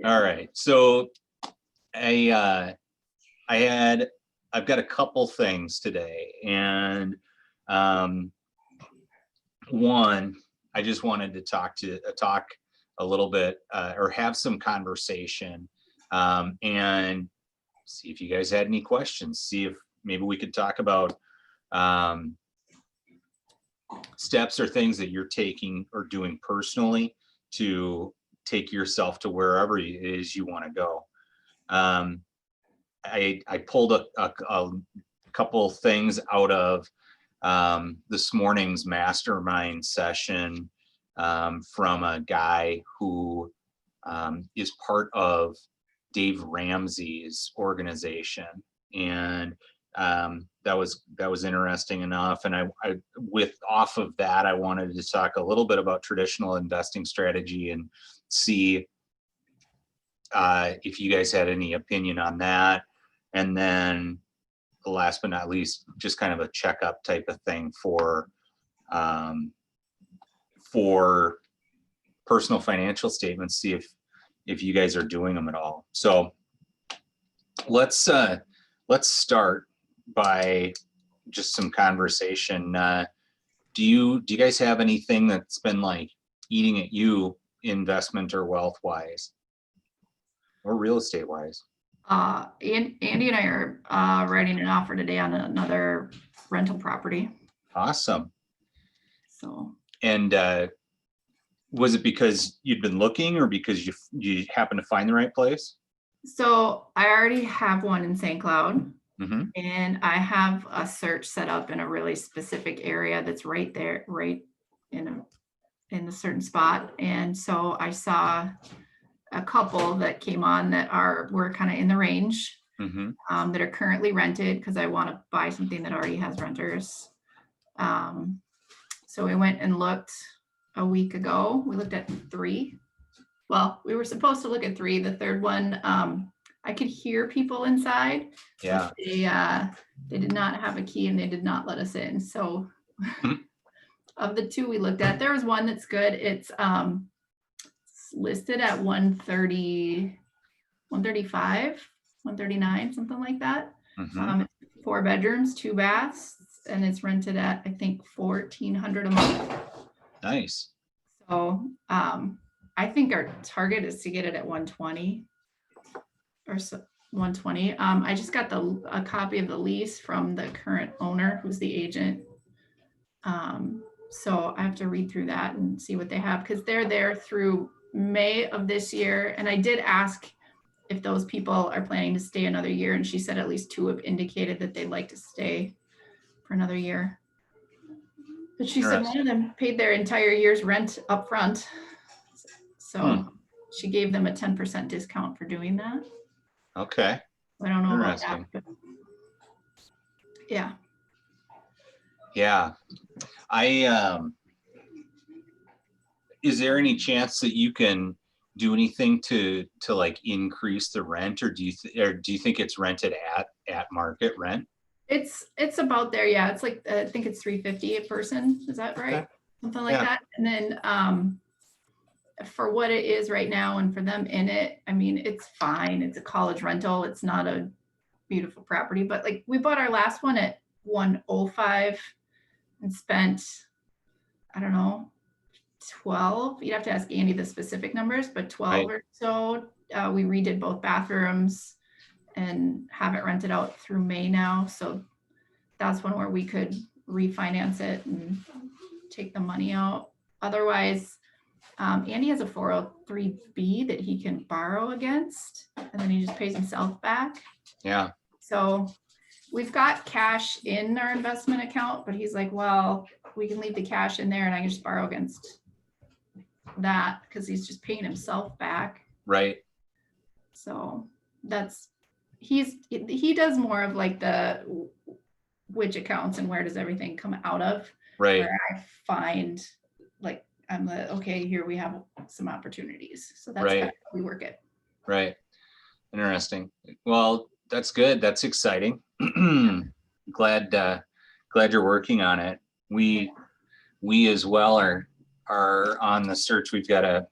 All right. So I've got a couple things today, and one, I just wanted to talk a little bit or have some conversation, and see if you guys had any questions. See if maybe we could talk about steps or things that you're taking or doing personally to take yourself to wherever it is you want to go. I pulled a couple things out of this morning's mastermind session from a guy who is part of Dave Ramsey's organization, and that was interesting enough. And I with off of that, I wanted to talk a little bit about traditional investing strategy and see if you guys had any opinion on that. And then last but not least, just kind of a checkup type of thing for personal financial statements, see if you guys are doing them at all. So let's start by just some conversation. Do you guys have anything that's been like eating at you, investment or wealth wise, or real estate wise? Andy and I are writing an offer today on another rental property. Awesome. So. And was it because you'd been looking, or because you happened to find the right place? So I already have one in St. Cloud, mm-hmm. and I have a search set up in a really specific area that's right there, right in a certain spot. And so I saw a couple that came on that were kind of in the range, mm-hmm. That are currently rented, because I want to buy something that already has renters. So we went and looked a week ago. We looked at 3. Well, we were supposed to look at 3. The third one, I could hear people inside. Yeah. They did not have a key, and they did not let us in. So of the 2 we looked at, there was one that's good. It's listed at 130, 135, 139, something like that. Mm-hmm. 4 bedrooms, 2 baths, and it's rented at, I think, $1,400 a month. Nice. So I think our target is to get it at 120 or so, 120. I just got a copy of the lease from the current owner, who's the agent. So I have to read through that and see what they have, because they're there through May of this year. And I did ask if those people are planning to stay another year, and she said at least 2 have indicated that they'd like to stay for another year. But she said one of them paid their entire year's rent up front. So she gave them a 10% discount for doing that. Okay. I don't know about that, but yeah. Yeah. Is there any chance that you can do anything to like increase the rent, or do you think it's rented at market rent? It's about there. Yeah. It's like, I think it's $350 a person. Is that right? Okay. Something like that. And then, for what it is right now, and for them in it, I mean, it's fine. It's a college rental. It's not a beautiful property, but like, we bought our last one at 105 and spent, I don't know, 12. You'd have to ask Andy the specific numbers, but 12 or so. We redid both bathrooms and have it rented out through May now. So that's one where we could refinance it and take the money out. Otherwise, Andy has a 403B that he can borrow against, and then he just pays himself back. Yeah. So we've got cash in our investment account, but he's like, well, we can leave the cash in there and I can just borrow against that, because he's just paying himself back. Right. So he does more of like the which accounts and where does everything come out of. Right. Where I find like, I'm the, okay, here we have some opportunities. So that's kind of how we work it. Right. Interesting. Well, that's good. That's exciting. Glad you're working on it. We as well are on the search. We've got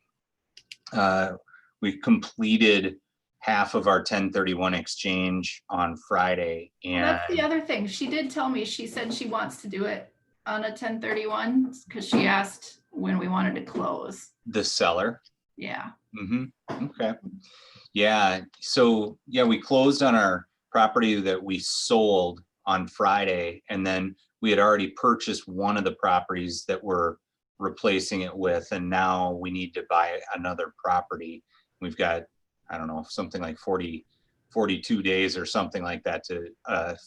we completed half of our 1031 exchange on Friday, Well, and that's the other thing. She did tell me, she said she wants to do it on a 1031 because she asked when we wanted to close. the seller. Yeah. Okay. Yeah. So yeah, we closed on our property that we sold on Friday, and then we had already purchased one of the properties that we're replacing it with, and now we need to buy another property. We've got, I don't know, something like 42 days or something like that to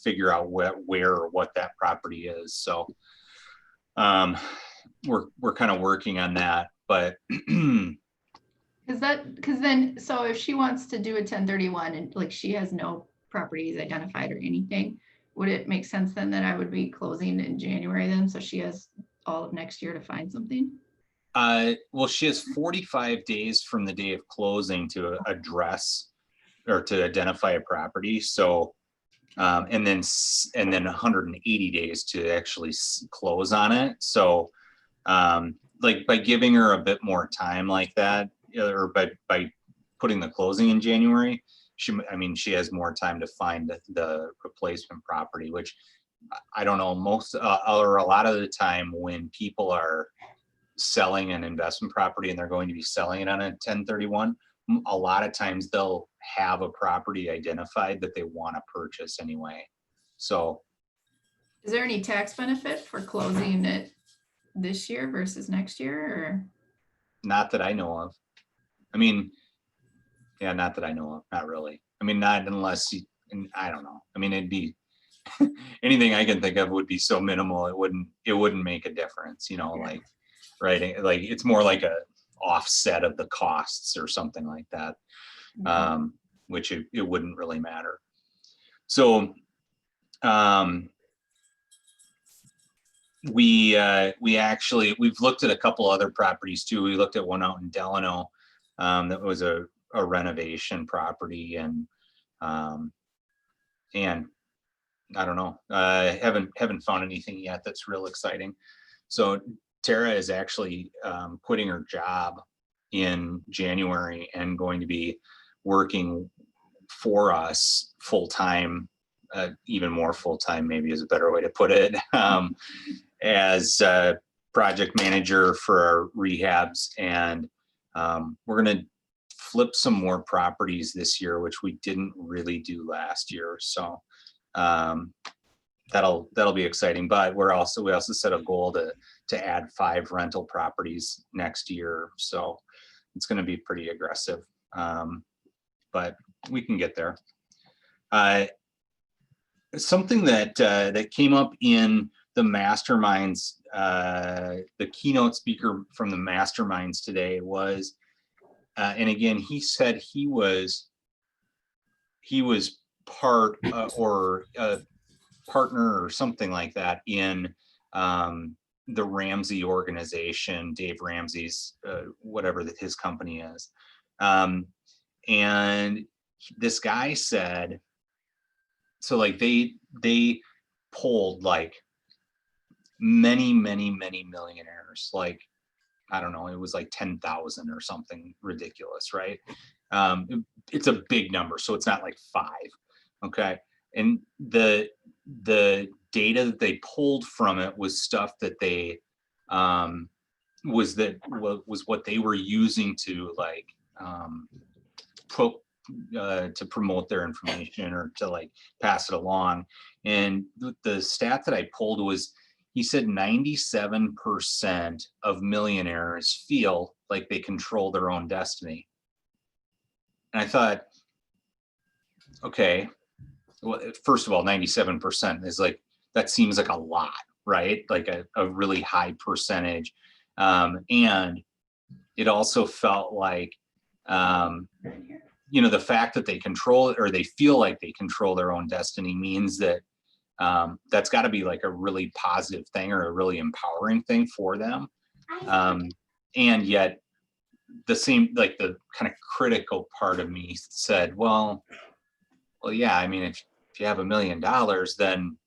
figure out where or what that property is. So we're kind of working on that, but Because then, so if she wants to do a 1031 and like she has no properties identified or anything, would it make sense then that I would be closing in January then? So she has all of next year to find something? well, she has 45 days from the day of closing to address or to identify a property. So, and then 180 days to actually close on it. So, like by giving her a bit more time like that, or by putting the closing in January, she has more time to find the replacement property, which I don't know, most or a lot of the time when people are selling an investment property and they're going to be selling it on a 1031, a lot of times they'll have a property identified that they want to purchase anyway. So is there any tax benefit for closing it this year versus next year, or? not that I know of. I mean, yeah, not that I know of, not really. I mean, not unless you, and I don't know. I mean, it'd be anything I can think of would be so minimal, it wouldn't make a difference, like, right? Like it's more like a offset of the costs or something like that, which it wouldn't really matter. So we've looked at a couple other properties too. We looked at one out in Delano that was a renovation property, and I don't know, haven't found anything yet that's real exciting. So Tara is actually quitting her job in January and going to be working for us full time, even more full time, maybe is a better way to put it, as project manager for our rehabs. And we're going to flip some more properties this year, which we didn't really do last year. So that'll be exciting. But we also set a goal to add 5 rental properties next year. So it's going to be pretty aggressive, but we can get there. Something that came up in the masterminds, the keynote speaker from the masterminds today was, and again, he said he was part or a partner or something like that in the Ramsey organization, Dave Ramsey's, whatever that his company is. And this guy said, so like they polled like many millionaires, like, I don't know, it was like 10,000 or something ridiculous, right? It's a big number, so it's not like 5. Okay. And the data that they pulled from it was stuff that they was what they were using to like to promote their information or to like pass it along. And the stat that I pulled was, he said 97% of millionaires feel like they control their own destiny. And I thought, okay, well, first of all, 97% is like, that seems like a lot, right? Like a really high percentage. And it also felt like, the fact that they control or they feel like they control their own destiny means that that's got to be like a really positive thing or a really empowering thing for them. And yet the same, like the kind of critical part of me said, well, yeah, I mean, if you have $1 million, then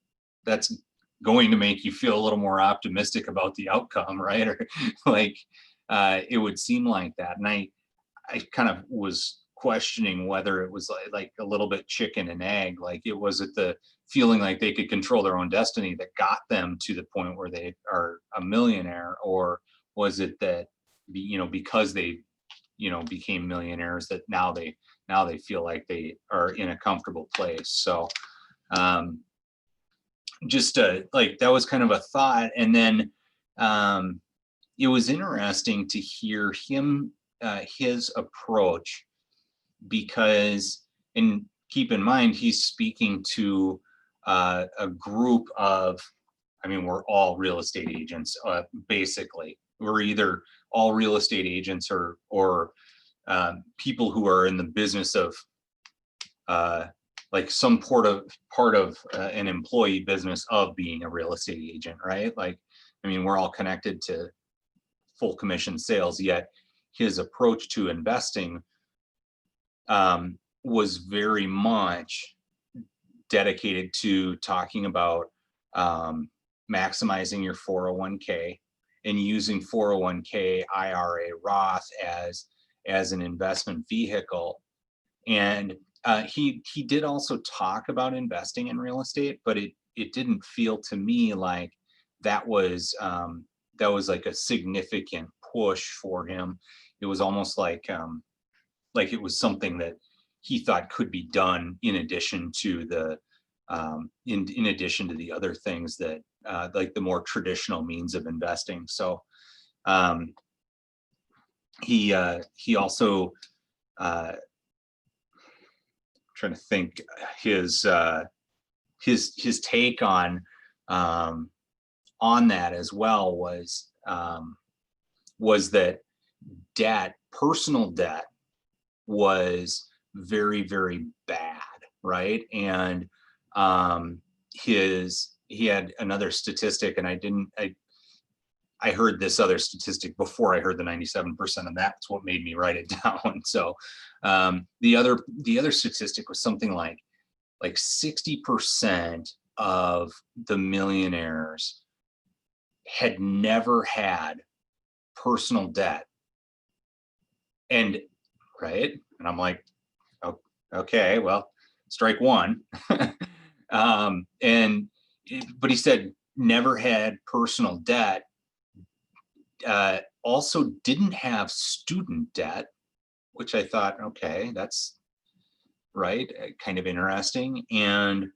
that's going to make you feel a little more optimistic about the outcome, right? Or like, it would seem like that. And I kind of was questioning whether it was like a little bit chicken and egg. Like, it was it the feeling like they could control their own destiny that got them to the point where they are a millionaire, or was it that, because they, became millionaires, that now they feel like they are in a comfortable place. So just like, that was kind of a thought. And then it was interesting to hear his approach, because, and keep in mind, he's speaking to a group of, I mean, we're all real estate agents, basically. We're either all real estate agents, or people who are in the business of like some part of an employee business of being a real estate agent, right? Like, I mean, we're all connected to full commission sales, yet his approach to investing was very much dedicated to talking about maximizing your 401k and using 401k, IRA, Roth as an investment vehicle. And he did also talk about investing in real estate, but it didn't feel to me like that was like a significant push for him. It was almost like it was something that he thought could be done in addition to the in addition to the other things that like the more traditional means of investing. So he also trying to think his take on that as well was that personal debt was very, very bad, right? And he had another statistic, and I heard this other statistic before I heard the 97%, and that's what made me write it down. So the other statistic was something like 60% of the millionaires had never had personal debt. And right. And I'm like, oh, okay, well, strike one. But he said never had personal debt, also didn't have student debt, which I thought, okay, that's right, kind of interesting. And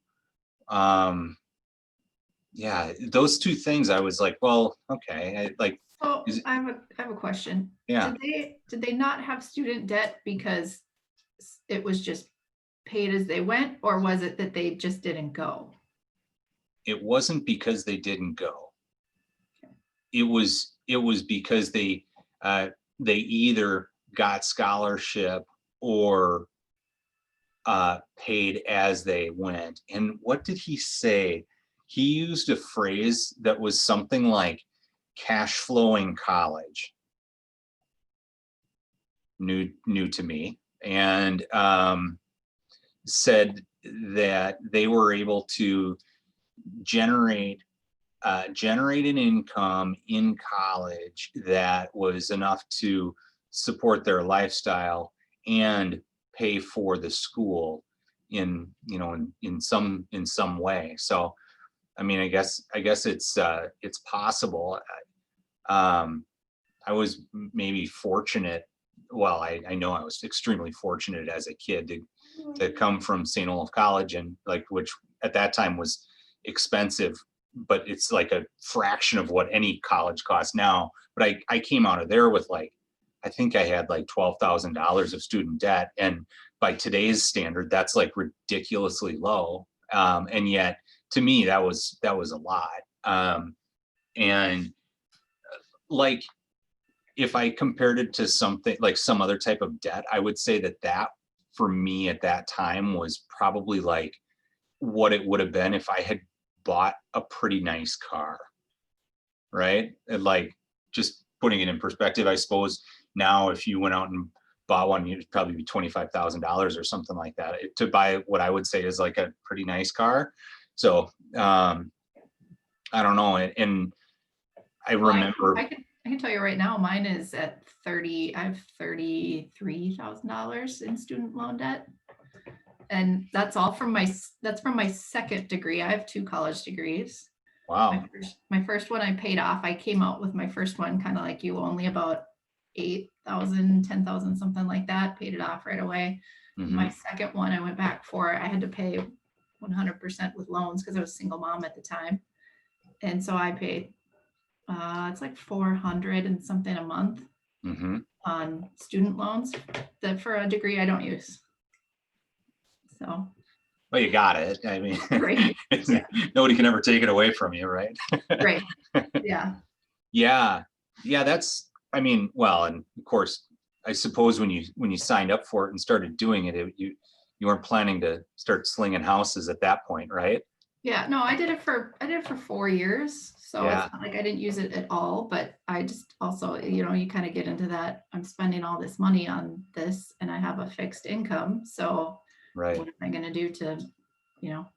yeah, those two things, I was like, well, okay, Oh, I have a question. Yeah. Did they not have student debt because it was just paid as they went, or was it that they just didn't go? It wasn't because they didn't go. Okay. It was because they either got scholarship or paid as they went. And what did he say? He used a phrase that was something like cash flowing college. New to me. And said that they were able to generate an income in college that was enough to support their lifestyle and pay for the school in some way. So I mean, I guess it's possible. I was maybe fortunate. Well, I know I was extremely fortunate as a kid to come from St. Olaf College, and which at that time was expensive, but it's like a fraction of what any college costs now. But I came out of there with I think I had $12,000 of student debt, and by today's standard, that's ridiculously low. And yet, to me, that was a lot. And if I compared it to something like some other type of debt, I would say that for me at that time was probably what it would have been if I had bought a pretty nice car, right? And just putting it in perspective, I suppose now if you went out and bought one, it'd probably be $25,000 or something like that to buy what I would say is a pretty nice car. So I don't know. And I remember. I I can tell you right now, mine is at 30, I have $33,000 in student loan debt. And that's all from that's from my second degree. I have 2 college degrees. Wow. My first one I paid off. I came out with my first one kind of like you, only about 8,000, 10,000, something like that. Paid it off right away. My second one I went back for. I had to pay 100% with loans because I was a single mom at the time. And so I paid, it's like 400 and something a month on student loans that for a degree I don't use. So. Well, you got it. I mean, Right. Yeah. nobody can ever take it away from you, right? Right. Yeah. Yeah. Yeah. That's, I mean, well, and of course, I suppose when you signed up for it and started doing it, you weren't planning to start slinging houses at that point, right? Yeah. No, I did it for 4 years. So Yeah. it's not like I didn't use it at all, but I just also, you know, you kind of get into that. I'm spending all this money on this and I have a fixed income. So Right. what am I going to do to, you know,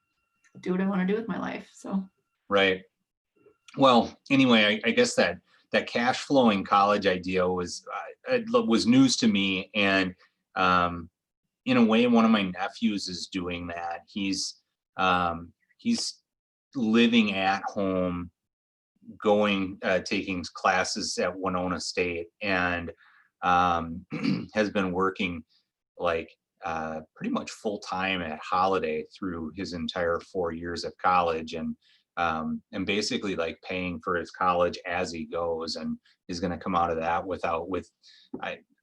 do what I want to do with my life? So. Right. Well, anyway, I guess that cash flowing college idea was news to me, and in a way, one of my nephews is doing that. He's living at home, going taking classes at Winona State, and has been working like pretty much full time at Holiday through his entire 4 years of college, and basically like paying for his college as he goes, and is going to come out of that with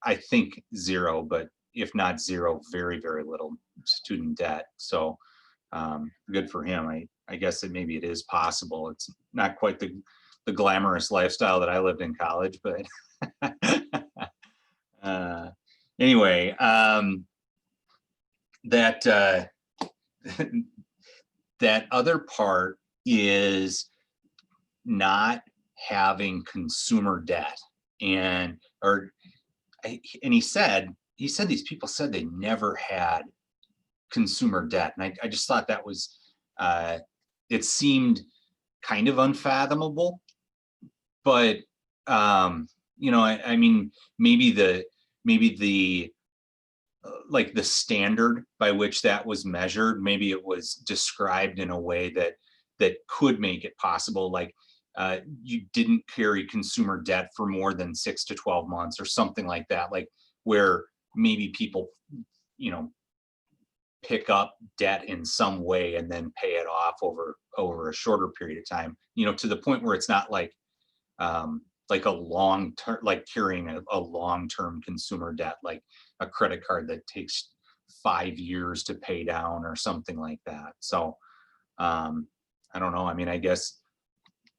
I think zero, but if not zero, very, very little student debt. So good for him. I guess that maybe it is possible. It's not quite the glamorous lifestyle that I lived in college, but anyway, that that other part is not having consumer debt, and he said these people said they never had consumer debt, and I just thought that was it seemed kind of unfathomable, but you know, I mean, maybe the like the standard by which that was measured, maybe it was described in a way that could make it possible, like you didn't carry consumer debt for more than 6 to 12 months or something like that, like where maybe people, you know, pick up debt in some way and then pay it off over a shorter period of time, you know, to the point where it's not like a long term, like carrying a long-term consumer debt, like a credit card that takes 5 years to pay down or something like that. So I don't know. I mean, I guess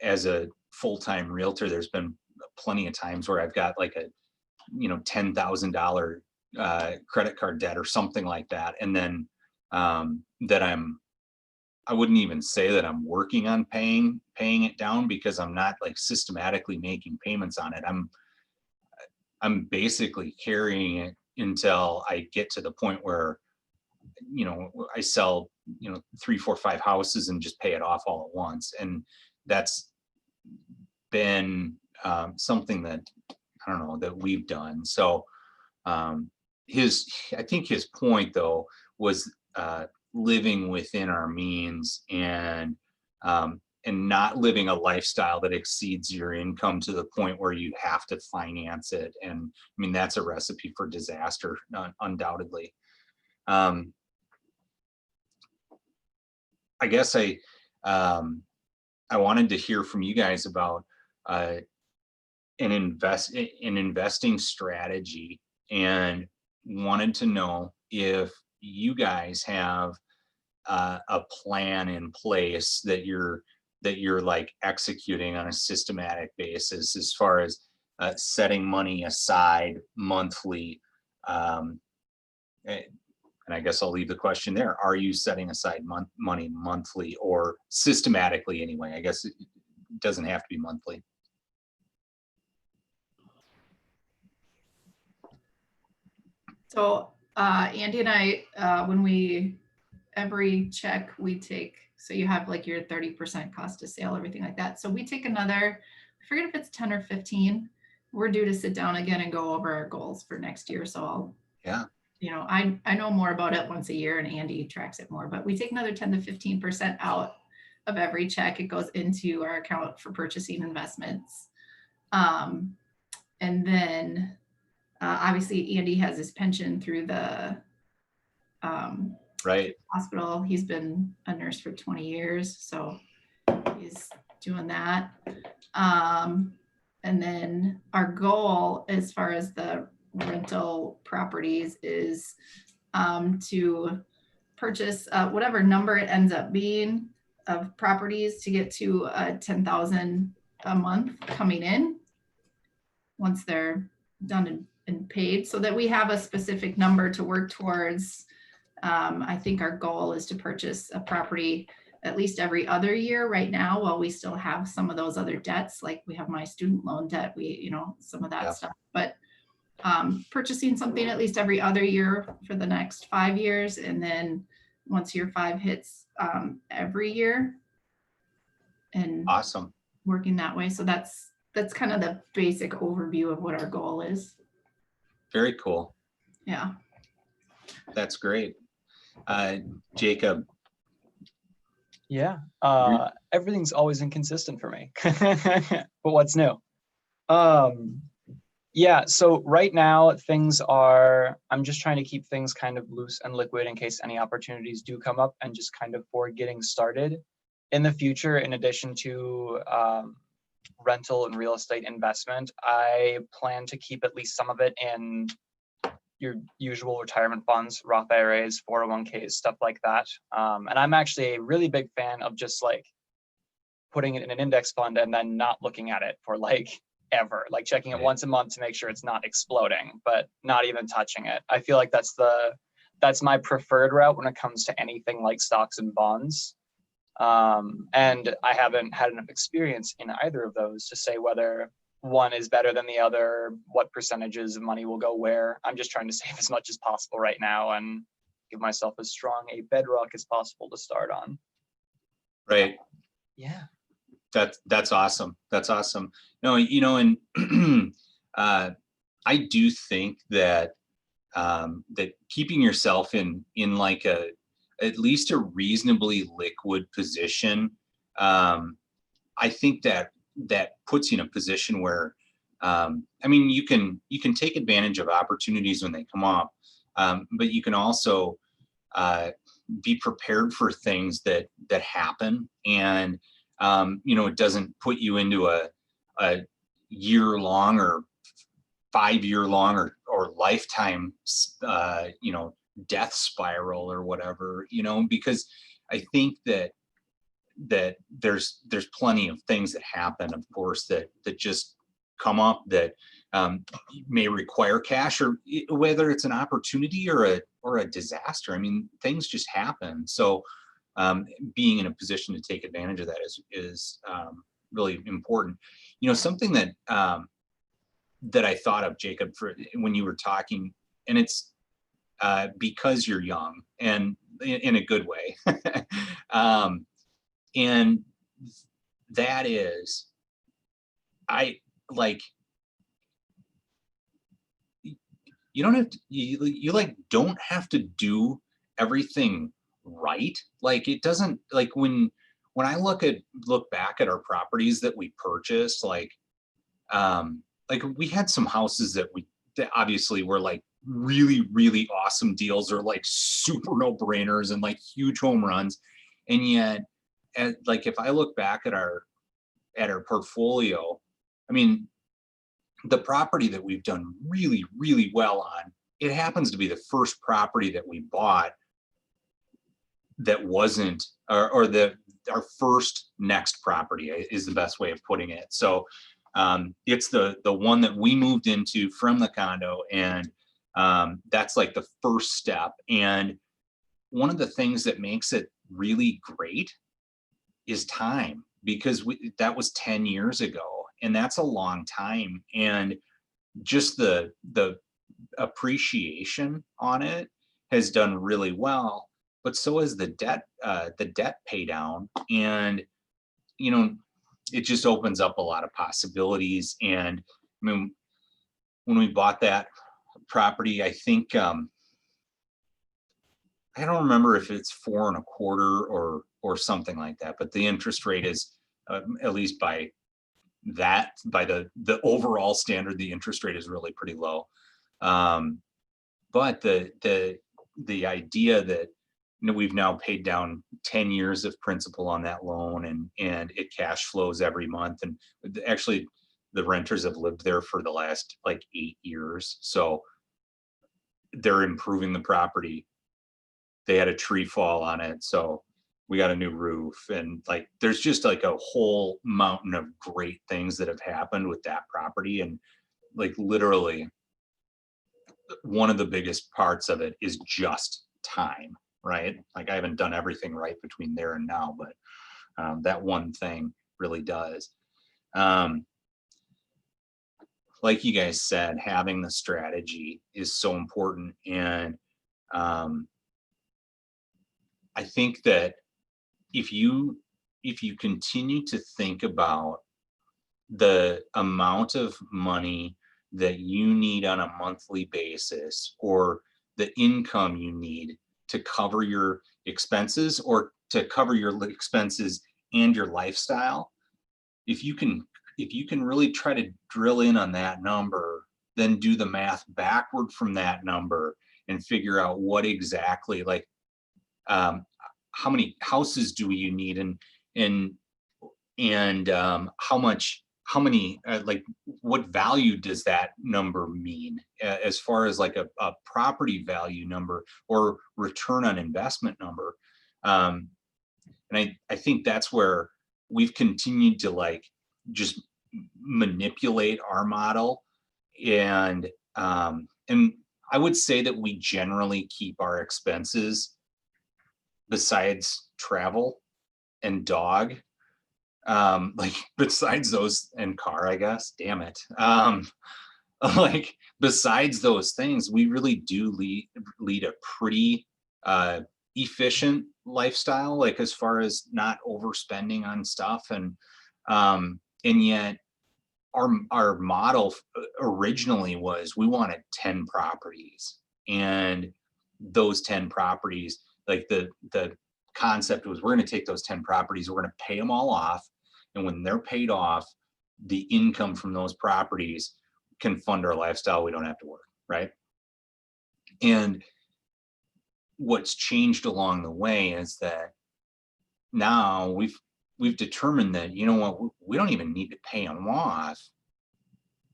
as a full-time realtor, there's been plenty of times where I've got like a, you know, $10,000 credit card debt or something like that, and then that I wouldn't even say that I'm working on paying it down, because I'm not like systematically making payments on it. I'm basically carrying it until I get to the point where, you know, I sell, you know, 3, 4, 5 houses and just pay it off all at once. And that's been something that, I don't know, that we've done. So I think his point though was living within our means, and not living a lifestyle that exceeds your income to the point where you have to finance it. And I mean, that's a recipe for disaster, undoubtedly. I guess I wanted to hear from you guys about an investing strategy, and wanted to know if you guys have a plan in place that you're like executing on a systematic basis, as far as setting money aside monthly. And I guess I'll leave the question there. Are you setting aside money monthly, or systematically anyway? I guess it doesn't have to be monthly. So Andy and I, when we every check we take, so you have like your 30% cost of sale, everything like that. So we take another, I forget if it's 10 or 15 we're due to sit down again and go over our goals for next year. So I'll, Yeah. I know more about it once a year, and Andy tracks it more, but we take another 10 to 15% out of every check. It goes into our account for purchasing investments. And then obviously Andy has his pension through the Right. hospital. He's been a nurse for 20 years, so he's doing that. And then our goal as far as the rental properties is to purchase whatever number it ends up being of properties to get to 10,000 a month coming in once they're done and paid, so that we have a specific number to work towards. I think our goal is to purchase a property at least every other year right now, while we still have some of those other debts, like we have my student loan debt, some of that stuff. But purchasing something at least every other year for the next 5 years, and then once year 5 hits, every year, and Awesome. working that way. So that's kind of the basic overview of what our goal is. Very cool. Yeah. That's great. Jacob. Yeah. Everything's always inconsistent for me, but what's new? Yeah, so right now I'm just trying to keep things kind of loose and liquid in case any opportunities do come up, and just kind of for getting started. In the future, in addition to rental and real estate investment, I plan to keep at least some of it in your usual retirement funds, Roth IRAs, 401ks, stuff like that. And I'm actually a really big fan of just like putting it in an index fund and then not looking at it for like ever, like checking it once a month to make sure it's not exploding, but not even touching it. I feel like that's my preferred route when it comes to anything like stocks and bonds. And I haven't had enough experience in either of those to say whether one is better than the other, what percentages of money will go where. I'm just trying to save as much as possible right now and give myself as strong a bedrock as possible to start on. Right. Yeah. That's awesome. That's awesome. No, and I do think that that keeping yourself in like at least a reasonably liquid position, I think that puts you in a position where, you can take advantage of opportunities when they come up, but you can also be prepared for things that happen, and it doesn't put you into a year-long or 5-year-long or lifetime death spiral or whatever, because I think that there's plenty of things that happen, of course, that just come up that may require cash, or whether it's an opportunity or a disaster. Things just happen. So being in a position to take advantage of that is really important. Something that I thought of, Jacob, for when you were talking, and it's because you're young and in a good way. And that is, you don't have to, you don't have to do everything right. Like, it doesn't, like when I look back at our properties that we purchased, like we had some houses that obviously were like really, really awesome deals, or like super no-brainers and like huge home runs. And yet, if I look back at our portfolio, the property that we've done really, really well on, it happens to be the first property that we bought that wasn't, or our first next property is the best way of putting it. So it's the one that we moved into from the condo, and that's like the first step. And one of the things that makes it really great is time, because that was 10 years ago, and that's a long time. And just the appreciation on it has done really well, but so has the debt pay down. And it just opens up a lot of possibilities. And when we bought that property, I think, I don't remember if it's 4.25 or something like that, but the interest rate is, at least by the overall standard, the interest rate is really pretty low. But the idea that, we've now paid down 10 years of principal on that loan, and it cash flows every month. And actually, the renters have lived there for the last like 8 years. So they're improving the property. They had a tree fall on it, so we got a new roof, and like there's just like a whole mountain of great things that have happened with that property. And like literally one of the biggest parts of it is just time, right? Like I haven't done everything right between there and now, but that one thing really does. Like you guys said, having the strategy is so important. And I think that if you continue to think about the amount of money that you need on a monthly basis, or the income you need to cover your expenses, or to cover your expenses and your lifestyle, if you can really try to drill in on that number, then do the math backward from that number and figure out what exactly, like, how many houses do you need, and how many, like, what value does that number mean, as far as like a property value number or return on investment number. And I think that's where we've continued to like just manipulate our model. And I would say that we generally keep our expenses, besides travel and dog, like besides those, and car, I guess, damn it. Like besides those things, we really do lead a pretty efficient lifestyle, like as far as not overspending on stuff. And yet our model originally was we wanted 10 properties, and those 10 properties, like the concept was, we're going to take those 10 properties, we're going to pay them all off, and when they're paid off, the income from those properties can fund our lifestyle. We don't have to work, right? And what's changed along the way is that now we've determined that, you know what, we don't even need to pay them off.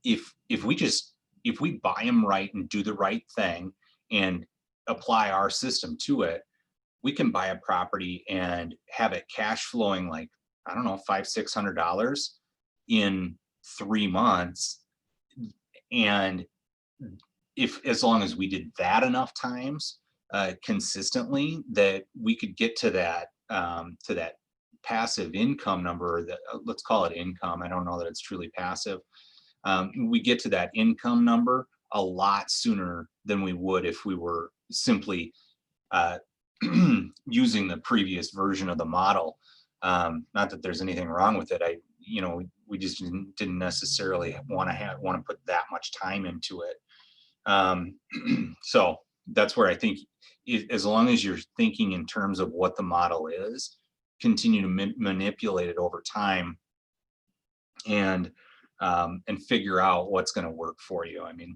If we buy them right and do the right thing and apply our system to it, we can buy a property and have it cash flowing like, I don't know, $500-600 in 3 months. And as long as we did that enough times consistently, that we could get to that passive income number, that let's call it income. I don't know that it's truly passive. We get to that income number a lot sooner than we would if we were simply using the previous version of the model. Not that there's anything wrong with it. We just didn't necessarily want to put that much time into it. So that's where I think, as long as you're thinking in terms of what the model is, continue to manipulate it over time, and figure out what's going to work for you. I mean,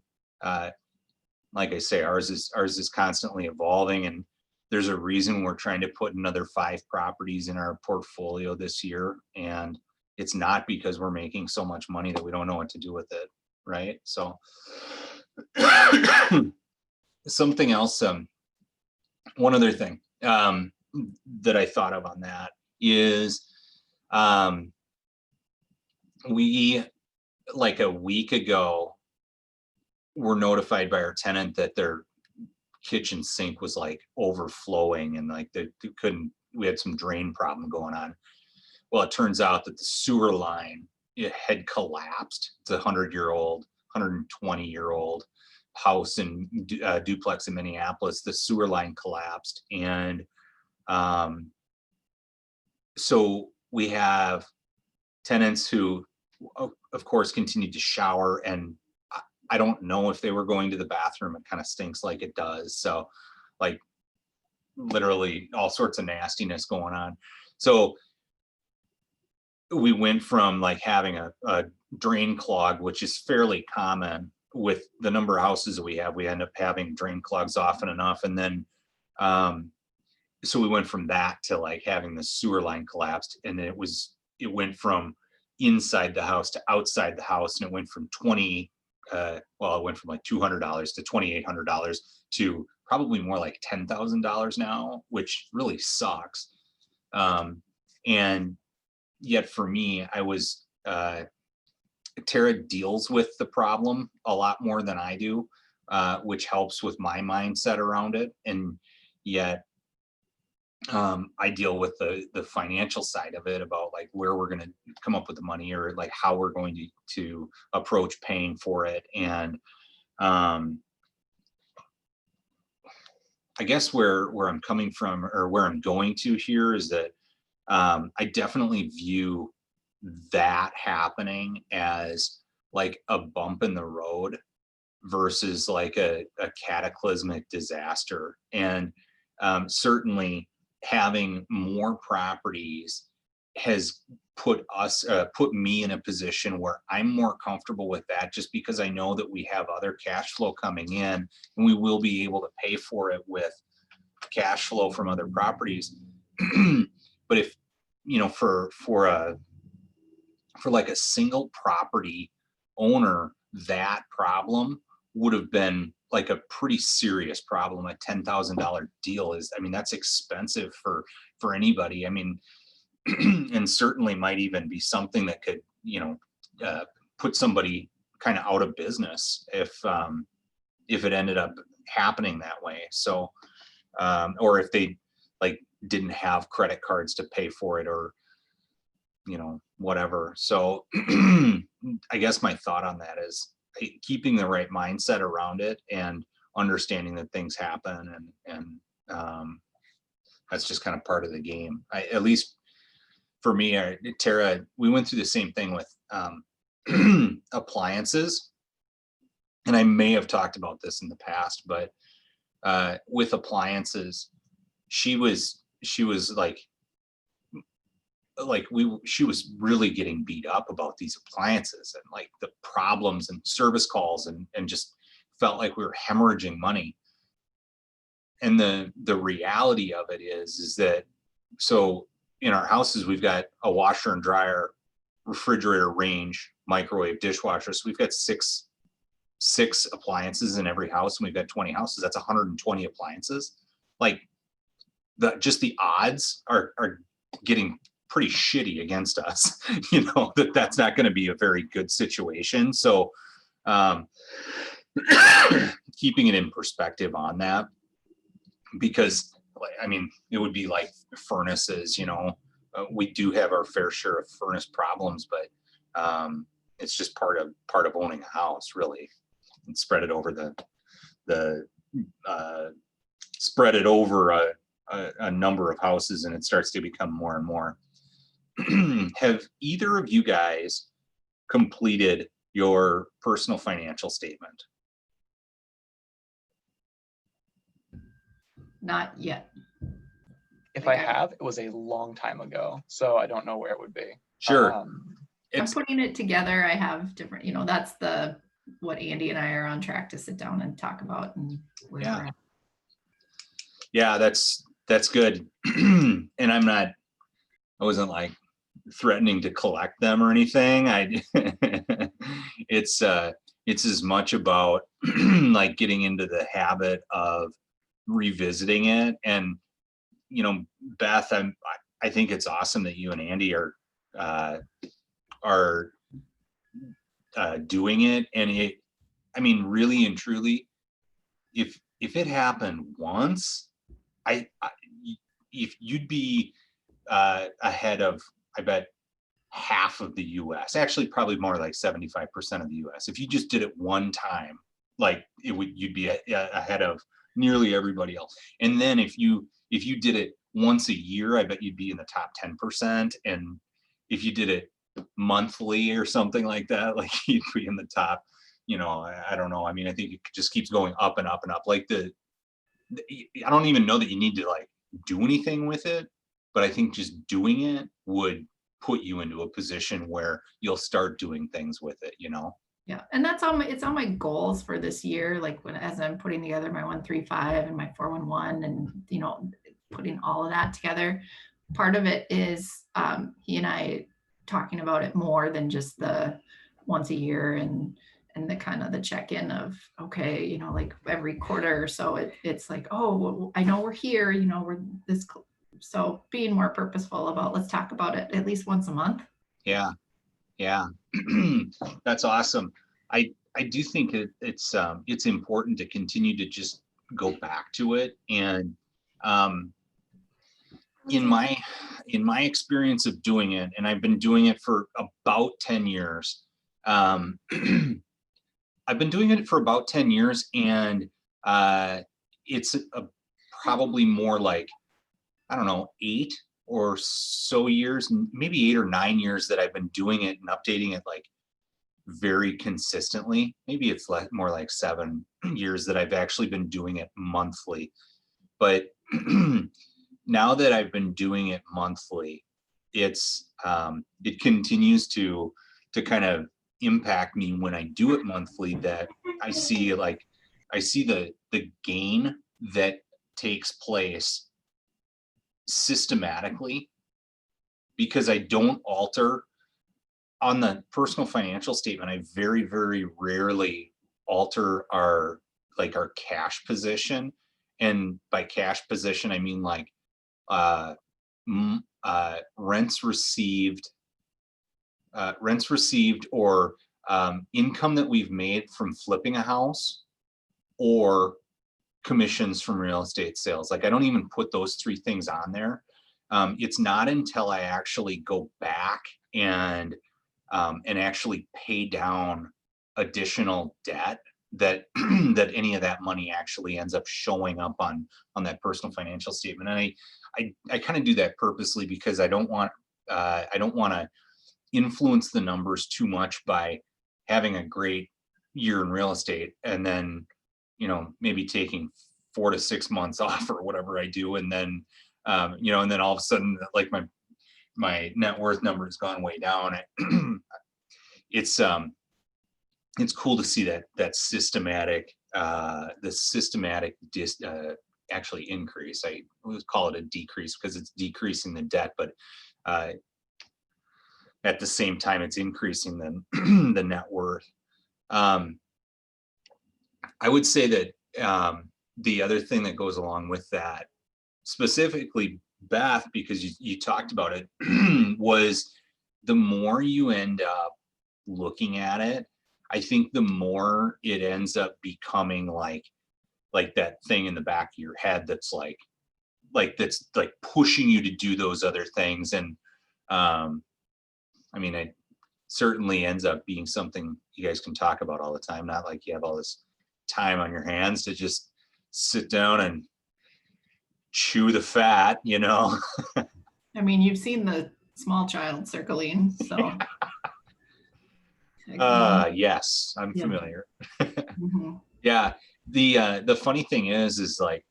like I say, ours is constantly evolving, and there's a reason we're trying to put another 5 properties in our portfolio this year. And it's not because we're making so much money that we don't know what to do with it, right? So something else, one other thing that I thought of on that is, we, like a week ago, were notified by our tenant that their kitchen sink was like overflowing, and like we had some drain problem going on. Well, it turns out that the sewer line, it had collapsed. It's a 100-year-old, 120-year-old house in duplex in Minneapolis. The sewer line collapsed, and so we have tenants who, of course, continue to shower, and I don't know if they were going to the bathroom. It kind of stinks like it does. So like literally all sorts of nastiness going on. So we went from like having a drain clog, which is fairly common with the number of houses that we have. We end up having drain clogs often enough. And then, so we went from that to like having the sewer line collapsed. And it went from inside the house to outside the house. And it went from it went from like $200 to $2,800 to probably more like $10,000 now, which really sucks. And yet for me, Tara deals with the problem a lot more than I do, which helps with my mindset around it. And yet I deal with the financial side of it, about like where we're going to come up with the money, or like how we're going to approach paying for it. And I guess where I'm coming from, or where I'm going to here, is that I definitely view that happening as like a bump in the road versus like a cataclysmic disaster. And certainly having more properties has put me in a position where I'm more comfortable with that, just because I know that we have other cash flow coming in, and we will be able to pay for it with cash flow from other properties. But if, for like a single property owner, that problem would have been like a pretty serious problem. A $10,000 deal that's expensive for anybody. And certainly might even be something that could, put somebody kind of out of business if it ended up happening that way. So, or if they like didn't have credit cards to pay for it, or, whatever. So I guess my thought on that is keeping the right mindset around it and understanding that things happen, and that's just kind of part of the game. At least for me, Tara, we went through the same thing with appliances, and I may have talked about this in the past, but with appliances, she was she was really getting beat up about these appliances, and like the problems and service calls, and just felt like we were hemorrhaging money. And the reality of it is that, so in our houses, we've got a washer and dryer, refrigerator, range, microwave, dishwasher. So we've got six appliances in every house, and we've got 20 houses. That's 120 appliances. Like just the odds are getting pretty shitty against us, that's not going to be a very good situation. So keeping it in perspective on that, because it would be like furnaces, we do have our fair share of furnace problems, but it's just part of owning a house, really, and spread it over a number of houses, and it starts to become more and more. Have either of you guys completed your personal financial statement? Not yet. If I have, it was a long time ago, so I don't know where it would be. Sure. I'm putting it together. I have different, that's what Andy and I are on track to sit down and talk about, and where we're at. Yeah, that's good. And I wasn't like threatening to collect them or anything. It's as much about like getting into the habit of revisiting it. And Beth, I think it's awesome that you and Andy are doing it. And really and truly, if it happened once, if you'd be ahead of, I bet, half of the US, actually probably more like 75% of the US. If you just did it one time, like you'd be ahead of nearly everybody else. And then if you did it once a year, I bet you'd be in the top 10%. And if you did it monthly or something like that, like you'd be in the top, I don't know. I mean, I think it just keeps going up and up and up. Like I don't even know that you need to like do anything with it, but I think just doing it would put you into a position where you'll start doing things with it, Yeah, and that's on it's on my goals for this year. Like as I'm putting together my 135 and my 411 and, putting all of that together. Part of it is he and I talking about it more than just the once a year and the kind of the check-in of, okay, like every quarter or so it's like, oh, well, I know we're here, we're this. So being more purposeful about, let's talk about it at least once a month. Yeah. That's awesome. I do think it's important to continue to just go back to it. And in my experience of doing it, and I've been doing it for about 10 years. I've been doing it for about 10 years, and it's probably more like, I don't know, 8 or so years, maybe 8 or 9 years that I've been doing it and updating it like very consistently. Maybe it's more like 7 years that I've actually been doing it monthly. But now that I've been doing it monthly, it continues to kind of impact me when I do it monthly, that I see the gain that takes place systematically, because I don't alter on the personal financial statement. I very, very rarely alter our cash position. And by cash position, I mean like rents received or income that we've made from flipping a house, or commissions from real estate sales. Like I don't even put those 3 things on there. It's not until I actually go back and actually pay down additional debt that that any of that money actually ends up showing up on that personal financial statement. And I kind of do that purposely, because I don't want to influence the numbers too much by having a great year in real estate and then maybe taking 4 to 6 months off or whatever I do, and then and then all of a sudden, like my net worth number has gone way down. It's cool to see that systematic actually increase. I would call it a decrease because it's decreasing the debt, but at the same time it's increasing the net worth. I would say that the other thing that goes along with that, specifically Beth, because you talked about it, was the more you end up looking at it, I think the more it ends up becoming like that thing in the back of your head that's like that's like pushing you to do those other things. And I mean, it certainly ends up being something you guys can talk about all the time. Not like you have all this time on your hands to just sit down and chew the fat, I mean, you've seen the small child circling, so. Yes, I'm familiar. Mm-hmm. Yeah. The funny thing is like,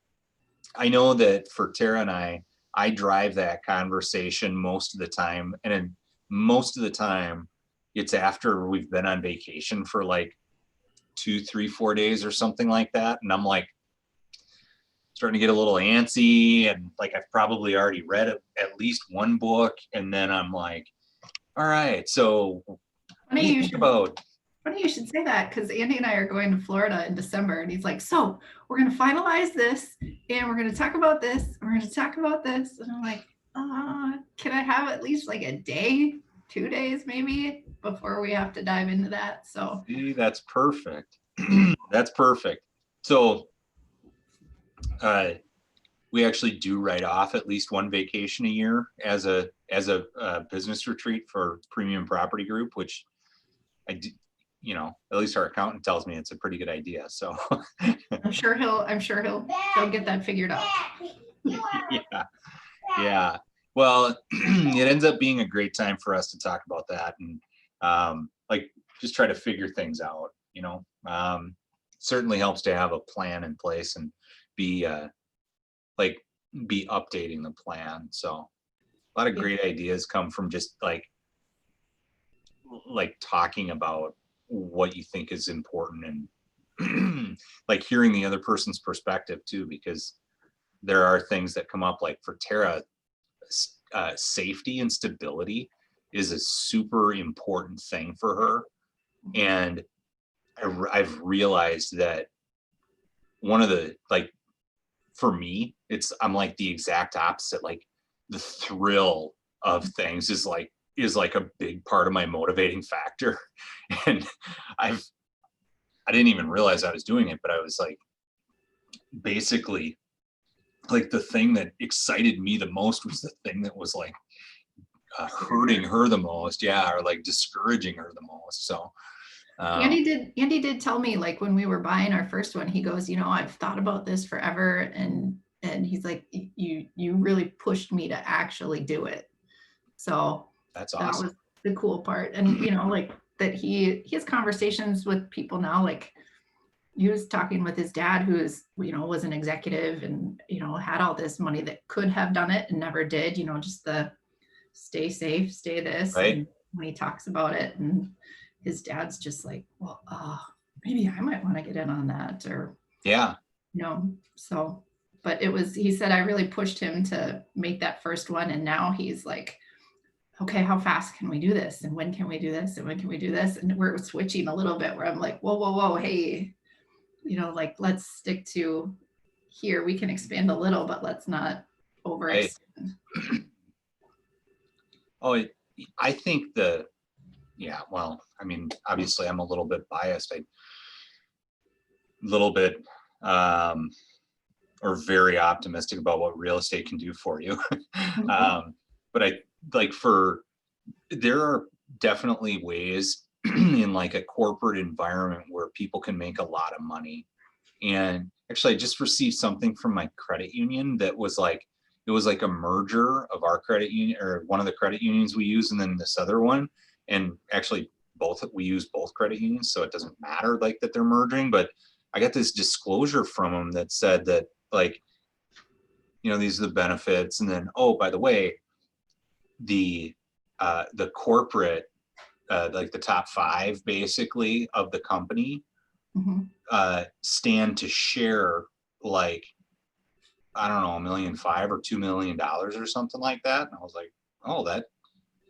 I know that for Tara and I drive that conversation most of the time. And then most of the time it's after we've been on vacation for like 2, 3, 4 days or something like that. And I'm like starting to get a little antsy, and like I've probably already read at least one book. And then I'm like, all right, so Funny you should say that, because Andy and I are going to Florida in December, and he's like, so we're going to finalize this, and we're going to talk about this, and we're going to talk about this. And I'm like, can I have at least like a day, 2 days maybe, before we have to dive into that? So see, that's perfect. That's perfect. So we actually do write off at least one vacation a year as a business retreat for Premium Property Group, which I do, at least our accountant tells me it's a pretty good idea. So I'm sure he'll get that figured out. Yeah. Well, it ends up being a great time for us to talk about that and like just try to figure things out, Certainly helps to have a plan in place and be be updating the plan. So a lot of great ideas come from just like talking about what you think is important and like hearing the other person's perspective too, because there are things that come up like for Tara, safety and stability is a super important thing for her. And I've realized that one of the, like, for me, I'm like the exact opposite. Like the thrill of things is like a big part of my motivating factor. And I didn't even realize I was doing it, but I was like, basically, like the thing that excited me the most was the thing that was like hurting her the most, yeah, or like discouraging her the most. So Andy did tell me, like, when we were buying our first one, he goes, I've thought about this forever, and he's like, you really pushed me to actually do it. So that's that awesome. was the cool part. And like that he has conversations with people now, like he was talking with his dad, who is, was an executive and, had all this money that could have done it and never did, just the stay safe, stay this. Right. And when he talks about it, and his dad's just like, well, maybe I might want to get in on that, or, yeah, so, but he said, I really pushed him to make that first one. And now he's like, okay, how fast can we do this? And when can we do this? And when can we do this? And we're switching a little bit where I'm like, whoa, hey, like, let's stick to here. We can expand a little, but let's not overextend. Right. Oh, I think well, I mean, obviously I'm a little bit biased. Or very optimistic about what real estate can do for you. But I like there are definitely ways in like a corporate environment where people can make a lot of money. And actually I just received something from my credit union that was like, it was like a merger of our credit union, or one of the credit unions we use, and then this other one. And actually we use both credit unions, so it doesn't matter like that they're merging. But I got this disclosure from them that said that, like, these are the benefits. And then, oh, by the way, the corporate, like the top 5 basically of the company, stand to share like, I don't know, $1.5 million or $2 million or something like that. And I was like, oh,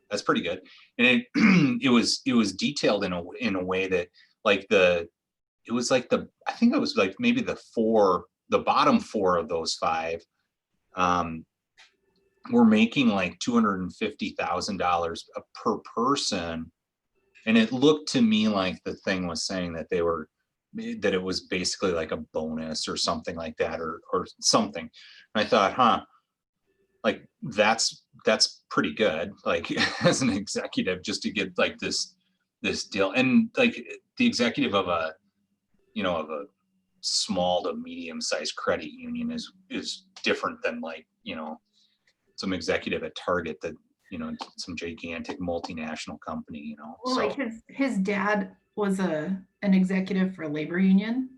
that's pretty good. And it was detailed in a way that like it was like I think it was like maybe the bottom 4 of those 5 were making like $250,000 per person. And it looked to me like the thing was saying that that it was basically like a bonus or something like that, or something. And I thought, like that's pretty good, like as an executive, just to get like this deal. And like the executive of a small to medium sized credit union is different than like, some executive at Target that, some gigantic multinational company, Well, so. like his dad was an executive for a labor union.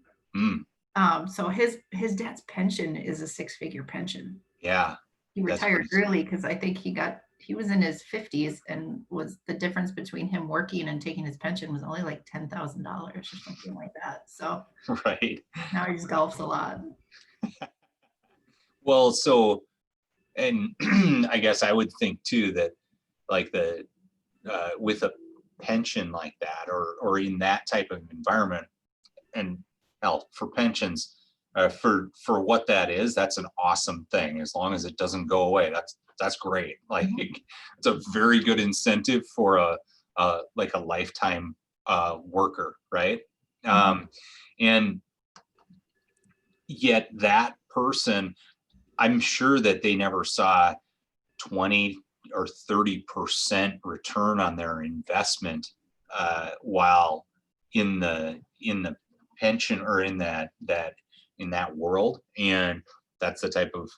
So his dad's pension is a 6-figure pension. Yeah. He retired early because I think he was in his 50s, and was the difference between him working and taking his pension was only like $10,000 or something like that. So right. now he just golfs a lot. Well, so, and I guess I would think too that like with a pension like that, or in that type of environment, and hell, for pensions, for what that is, that's an awesome thing. As long as it doesn't go away, that's great. Like it's a very good incentive for like a lifetime worker, right? And yet that person, I'm sure that they never saw 20 or 30% return on their investment while in the pension, or in that world. And that's the type of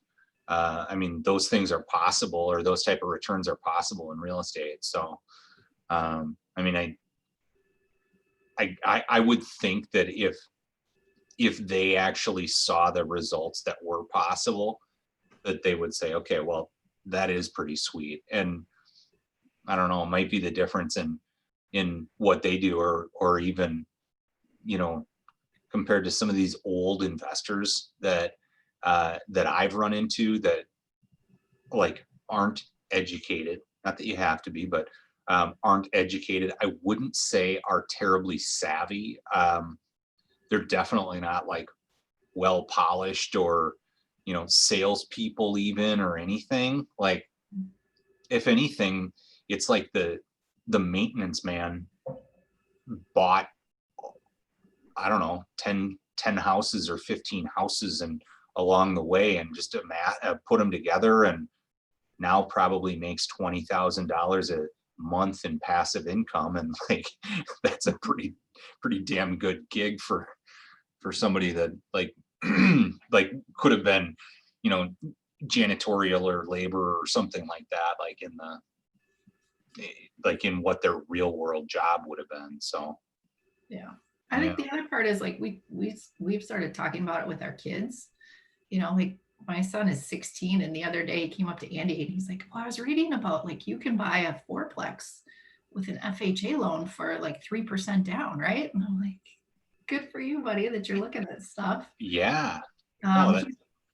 I mean, those things are possible, or those type of returns are possible in real estate. So I mean, I would think that if they actually saw the results that were possible, that they would say, okay, well, that is pretty sweet. And I don't know, it might be the difference in what they do, or even, you know, compared to some of these old investors that that I've run into that like aren't educated. Not that you have to be, but aren't educated. I wouldn't say are terribly savvy. They're definitely not like well polished or, you know, salespeople even or anything. Like, if anything, it's like the maintenance man bought, I don't know, 10 houses or 15 houses and along the way, and just put them together, and now probably makes $20,000 a month in passive income. And like, that's a pretty damn good gig for somebody that like like could have been, you know, janitorial or labor or something like that, like in what their real world job would have been. So Yeah. I think the other part is like we've started talking about it with our kids. You know, like my son is 16, and the other day he came up to Andy and he's like, well, I was reading about like you can buy a fourplex with an FHA loan for like 3% down, right? And I'm like, good for you, buddy, that you're looking at stuff. yeah.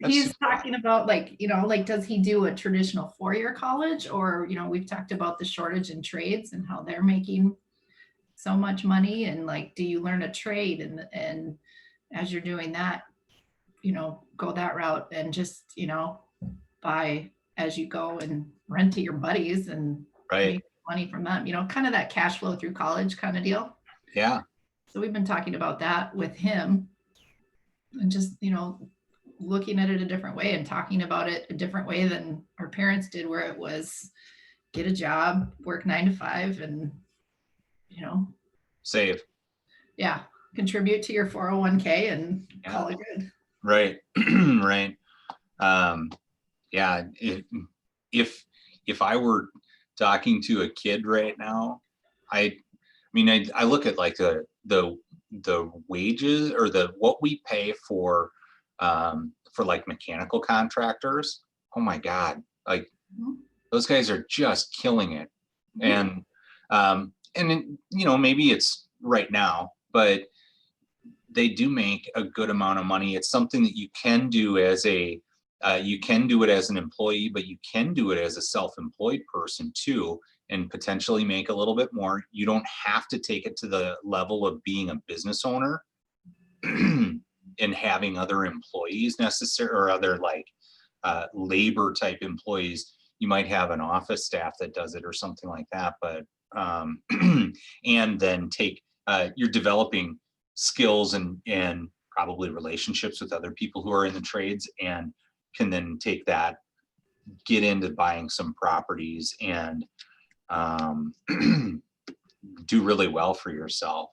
He's talking about like, you know, like, does he do a traditional 4-year college? Or, you know, we've talked about the shortage in trades and how they're making so much money, and like, do you learn a trade, and as you're doing that, you know, go that route and just, you know, buy as you go and rent to your buddies and make money from them, you know, kind of that cash flow through college kind of deal. Yeah. So we've been talking about that with him, and just, you know, looking at it a different way and talking about it a different way than our parents did, where it was get a job, work 9 to 5, and, you know, save. Yeah. Contribute to your 401k and call it good. Right. Right. Yeah. If I were talking to a kid right now, I mean, I look at like the wages or what we pay for like mechanical contractors. Oh my God. Like those guys are just killing it. And you know, maybe it's right now, but they do make a good amount of money. It's something that you can do as you can do it as an employee, but you can do it as a self-employed person too, and potentially make a little bit more. You don't have to take it to the level of being a business owner and having other employees necessary, or other like labor type employees. You might have an office staff that does it or something like that, but and then you're developing skills and probably relationships with other people who are in the trades, and can then take that, get into buying some properties, and do really well for yourself.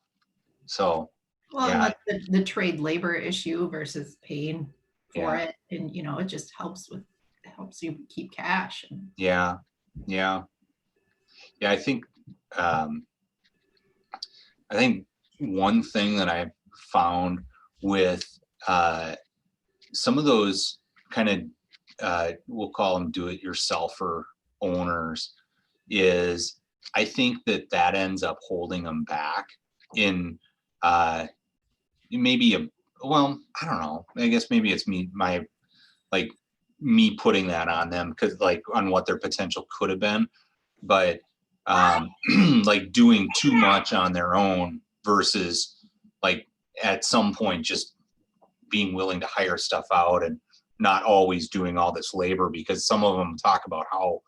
So well, yeah. The trade labor issue versus paying for it, and you know, it just helps you keep cash. And yeah. I think one thing that I've found with some of those kind of we'll call them do-it-yourselfer owners is, I think that ends up holding them back in maybe well, I don't know. I guess maybe it's me putting that on them, because like on what their potential could have been, but like doing too much on their own versus like at some point just being willing to hire stuff out and not always doing all this labor, because some of them talk about how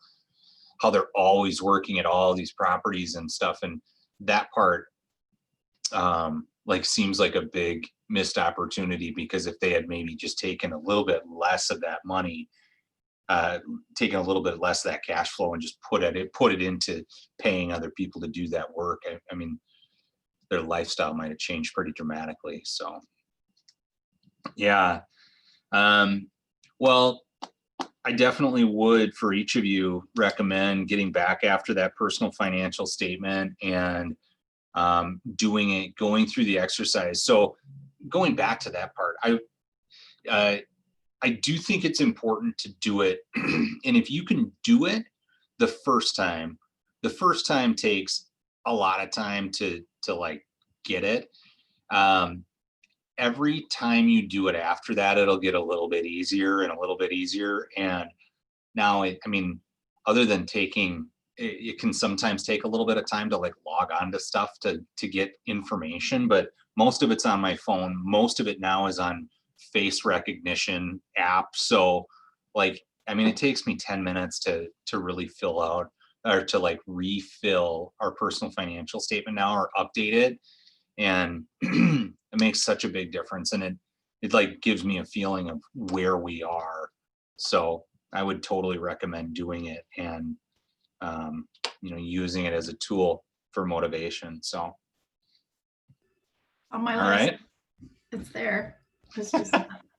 they're always working at all these properties and stuff, and that part like seems like a big missed opportunity, because if they had maybe just taken a little bit less of that money, taking a little bit less of that cash flow and just put it into paying other people to do that work, I mean, their lifestyle might have changed pretty dramatically. So yeah. Well, I definitely would, for each of you, recommend getting back after that personal financial statement and doing it, going through the exercise. So going back to that part, I do think it's important to do it. And if you can do it the first time takes a lot of time to like get it. Every time you do it after that, it'll get a little bit easier and a little bit easier. And now, I mean, other than taking, it can sometimes take a little bit of time to like log on to stuff to get information, but most of it's on my phone. Most of it now is on face recognition app. So like, I mean, it takes me 10 minutes to really fill out or to like refill our personal financial statement now or update it. And it makes such a big difference. And it like gives me a feeling of where we are. So I would totally recommend doing it and, you know, using it as a tool for motivation. So. On my All list, right. it's there. It's just,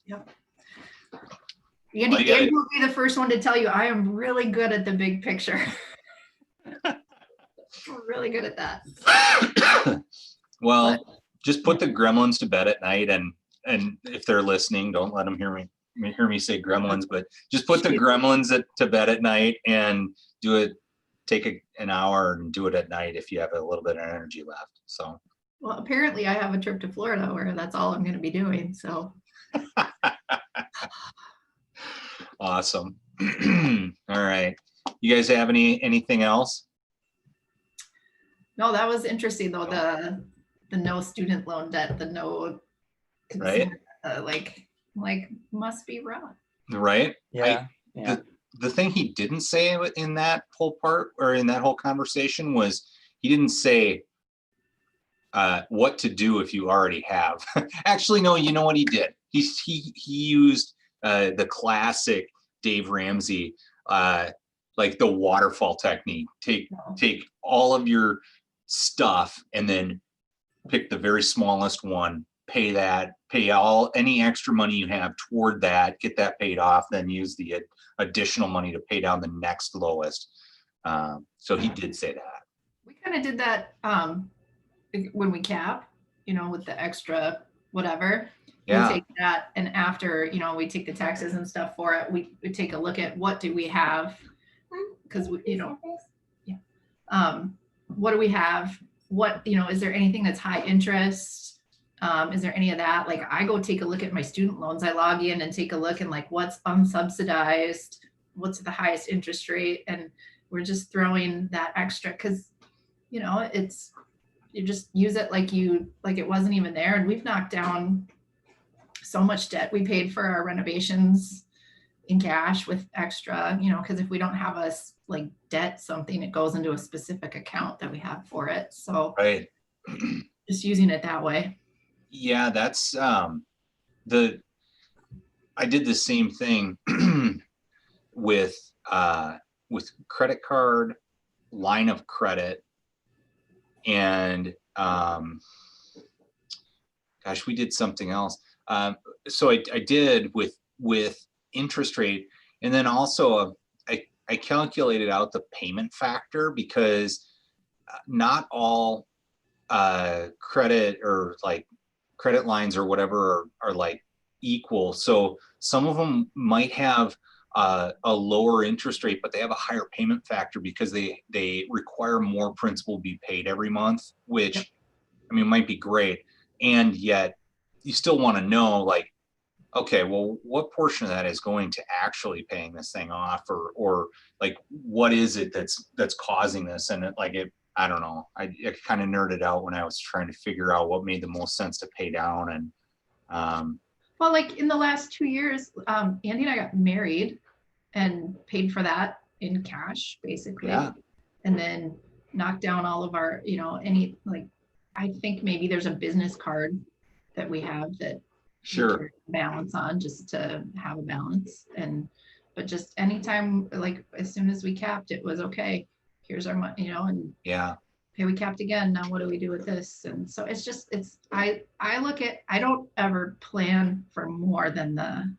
yep. Well, Andy will be the first one to tell you I am really good at the big picture. I'm really good at that. Well, just put the gremlins to bed at night, and if they're listening, don't let them hear me say gremlins, but just put the gremlins to bed at night and do it. Take an hour and do it at night if you have a little bit of energy left. So. Well, apparently I have a trip to Florida where that's all I'm going to be doing. So. Awesome. All right. You guys have anything else? No, that was interesting though. The no student loan debt, the no, right? Like must be rough. Right. Yeah. The thing he didn't say in that whole part or in that whole conversation was he didn't say what to do if you already have. Actually, no, you know what he did? He used the classic Dave Ramsey, like the waterfall technique. Take all of your stuff and then pick the very smallest one, pay any extra money you have toward that, get that paid off, then use the additional money to pay down the next lowest. So he did say that. We kind of did that when we cap, you know, with the extra whatever. Yeah. We take that, and after, you know, we take the taxes and stuff for it, we take a look at what do we have, because you know, yeah, what do we have, what, you know, is there anything that's high interest, is there any of that? Like I go take a look at my student loans, I log in and take a look and like what's unsubsidized, what's the highest interest rate, and we're just throwing that extra because, you know, it's, you just use it like it wasn't even there. And we've knocked down so much debt. We paid for our renovations in cash with extra, you know, because if we don't have us like debt something, it goes into a specific account that we have for it. So right. Just using it that way. Yeah, that's I did the same thing with credit card, line of credit, and gosh, we did something else. So I did with interest rate, and then also I calculated out the payment factor because not all credit or like credit lines or whatever are like equal. So some of them might have a lower interest rate, but they have a higher payment factor because they require more principal be paid every month, which Yep. I mean might be great. And yet you still want to know, like, okay, well, what portion of that is going to actually paying this thing off, or like what is it that's causing this? And I don't know. I kind of nerded out when I was trying to figure out what made the most sense to pay down. And well, like in the last 2 years, Andy and I got married and paid for that in cash, basically. Yeah. And then knocked down all of our, you know, I think maybe there's a business card that we have that sure, balance on just to have a balance. But just anytime, like as soon as we capped, it was okay. Here's our money, you know, and yeah, okay, we capped again. Now what do we do with this? And so I don't ever plan for more than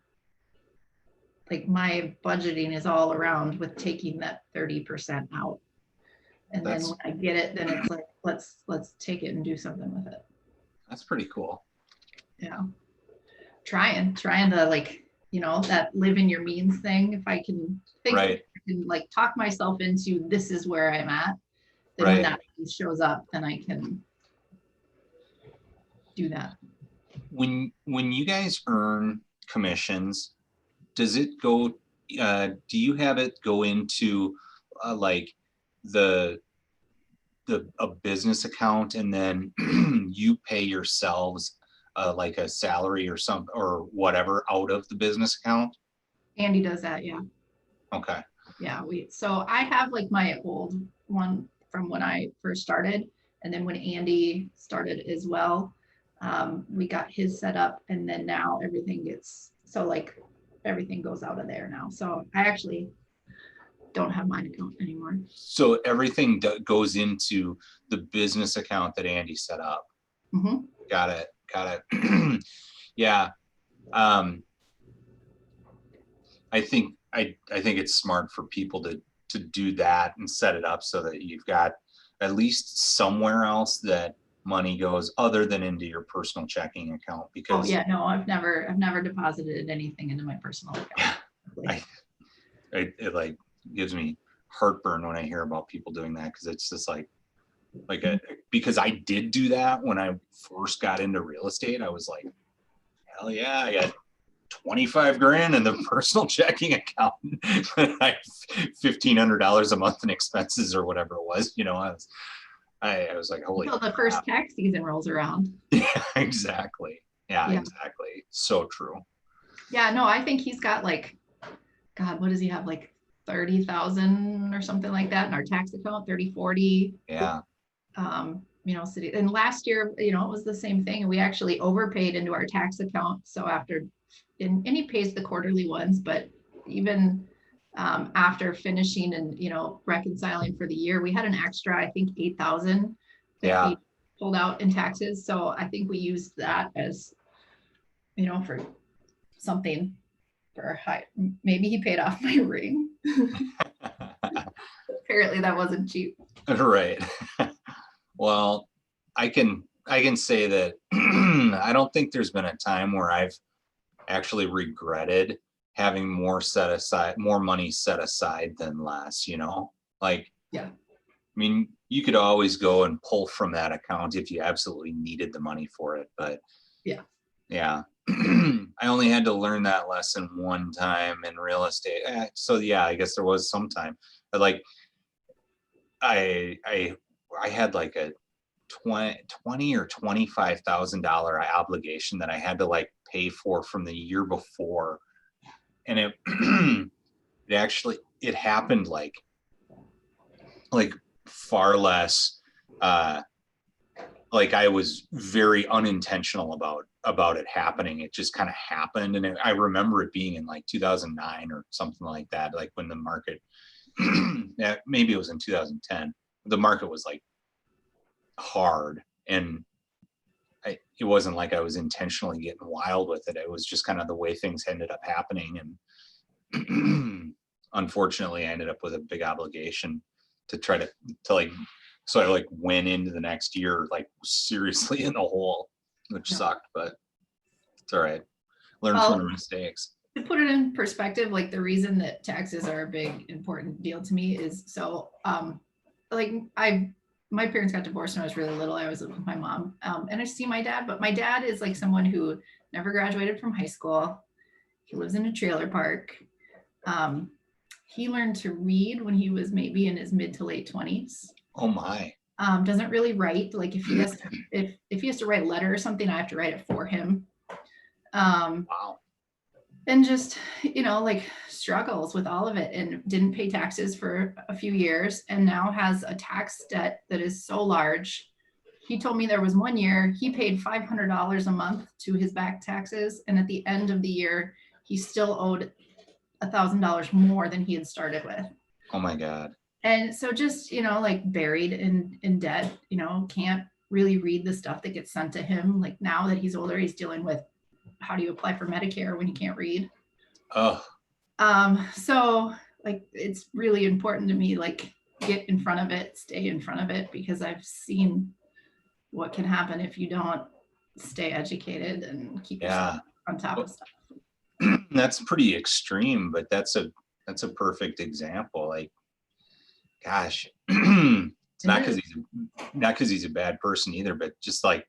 like my budgeting is all around with taking that 30% out. And then when I get it, then it's like, let's take it and do something with it. That's pretty cool. Yeah. Trying to like, that live in your means thing. If I can think, Right. I can like talk myself into this is where I'm at. Then Right. when that shows up, then I can do that. When you guys earn commissions, does it go, do you have it go into like a business account, and then you pay yourselves like a salary or or whatever out of the business account? Andy does that. Yeah. Okay. Yeah. So I have like my old one from when I first started. And then when Andy started as well, we got his set up, and then now everything everything goes out of there now. So I actually don't have mine account anymore. So everything goes into the business account that Andy set up. Mm-hmm. Got it. Yeah. I think it's smart for people to do that and set it up so that you've got at least somewhere else that money goes other than into your personal checking account. Because no, I've never deposited anything into my personal account. It like gives me heartburn when I hear about people doing that, because it's just because I did do that when I first got into real estate. I was like, hell yeah, I got 25 grand in the personal checking account. I $1,500 a month in expenses or whatever it was. I was like, holy. Until the first tax season rolls around. Yeah, exactly. Yeah, exactly. So true. Yeah, no, I think he's got like, God, what does he have? Like 30,000 or something like that in our tax account, 30, 40. Yeah. City. And last year, it was the same thing. We actually overpaid into our tax account. So and he pays the quarterly ones, but even after finishing and, reconciling for the year, we had an extra, I think, 8,000 that he pulled out in taxes. So I think we used that as, for something for maybe he paid off my ring. Apparently that wasn't cheap. Right. Well, I can say that I don't think there's been a time where I've actually regretted having more money set aside than less, like, yeah. I mean, you could always go and pull from that account if you absolutely needed the money for it. But yeah. I only had to learn that lesson one time in real estate. So yeah, I guess there was some time, but like I had like a $20,000 or $25,000 obligation that I had to like pay for from the year before, and it happened like far less. Like I was very unintentional about it happening. It just kind of happened, and I remember it being in like 2009 or something like that. Like when the market, maybe it was in 2010. The market was like hard, and it wasn't like I was intentionally getting wild with it. It was just kind of the way things ended up happening, and unfortunately, I ended up with a big obligation to try to like. So I like went into the next year like seriously in the hole, which sucked, but it's all right. Learn from the mistakes. To put it in perspective, like the reason that taxes are a big important deal to me is my parents got divorced when I was really little. I was living with my mom, and I see my dad, but my dad is like someone who never graduated from high school. He lives in a trailer park. He learned to read when he was maybe in his mid to late 20s. Oh my. Doesn't really write. Like if he has to write a letter or something, I have to write it for him. Wow. And just, like struggles with all of it, and didn't pay taxes for a few years, and now has a tax debt that is so large. He told me there was one year he paid $500 a month to his back taxes, and at the end of the year, he still owed $1,000 more than he had started with. Oh my God. And so just, like buried in debt, can't really read the stuff that gets sent to him. Like now that he's older, he's dealing with how do you apply for Medicare when you can't read? Oh. So like, it's really important to me, like get in front of it, stay in front of it, because I've seen what can happen if you don't stay educated and keep yourself on top of stuff. That's pretty extreme, but that's a perfect example. Like, gosh, it's not because he's a bad person either, but just like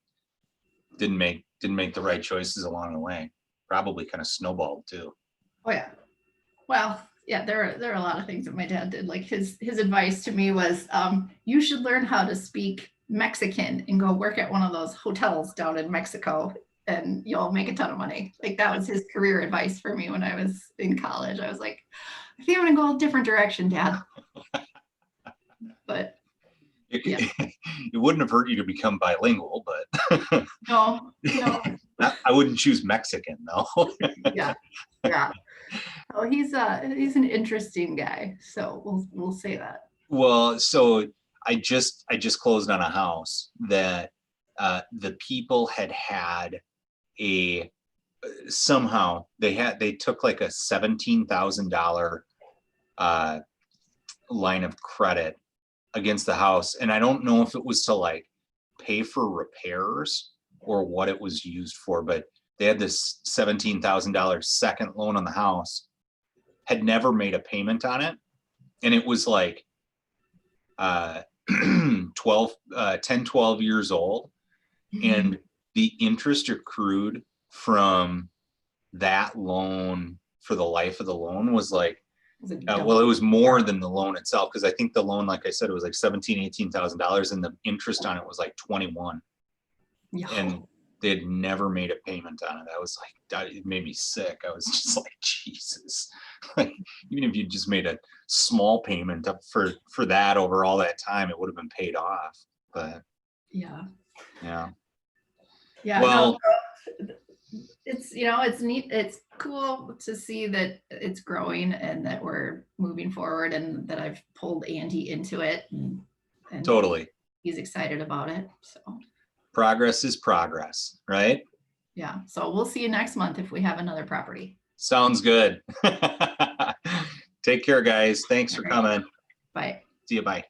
didn't make the right choices along the way. Probably kind of snowballed too. Oh yeah. Well, yeah, there are a lot of things that my dad did. Like his advice to me was, you should learn how to speak Mexican and go work at one of those hotels down in Mexico, and you'll make a ton of money. Like that was his career advice for me when I was in college. I was like, I think I'm gonna go a different direction, Dad. But yeah. It wouldn't have hurt you to become bilingual, but No. I wouldn't choose Mexican though. Yeah. Oh, he's an interesting guy. So we'll say that. Well, so I just closed on a house that the people had somehow they took like a $17,000 line of credit against the house, and I don't know if it was to like pay for repairs or what it was used for, but they had this $17,000 second loan on the house, had never made a payment on it, and it was like 10, 12 years old. And the interest accrued from that loan for the life of the loan was like, well, it was more than the loan itself, because I think the loan, like I said, it was like $18,000, and the interest on it was like 21. Yeah. And they had never made a payment on it. I was like, it made me sick. I was just like, Jesus. Like, even if you just made a small payment up for that over all that time, it would have been paid off. But yeah. Well, no, it's it's neat. It's cool to see that it's growing and that we're moving forward, and that I've pulled Andy into it. And totally. He's excited about it. So progress is progress, right? Yeah. So we'll see you next month if we have another property. Sounds good. Take care, guys. Thanks for coming. Bye. See you. Bye.